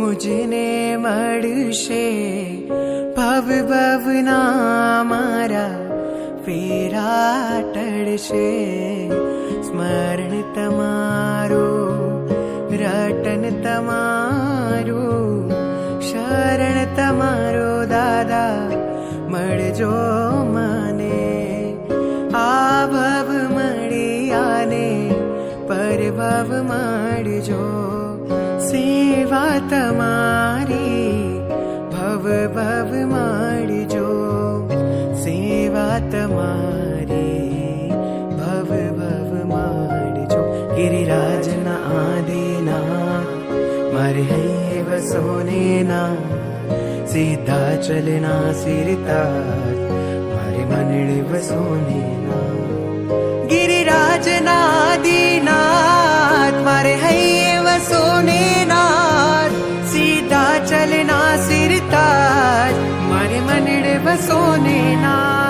મુજને મળશે ભવ ભવના મારા ફેરા ટળશે. સ્મરણ તમારું રટન તમારું શરણ તમારો દાદા મળજો મને. આ ભવ મળી આને પરભવ મળજો. સેવા તમારી ભવ ભવ મળજો. સેવા તમારી ભવ ભવ મળજો. ગિરિરાજના આદિના મારે હૈ વસોને ના સીધા ચલના સિરતા મારે મનડે વસોને ના. ગિરિરાજના આદિનાથ મારે હૈ વસોને નાથ સીધા ચલના સિરતા મારે મનડે વસોને ના.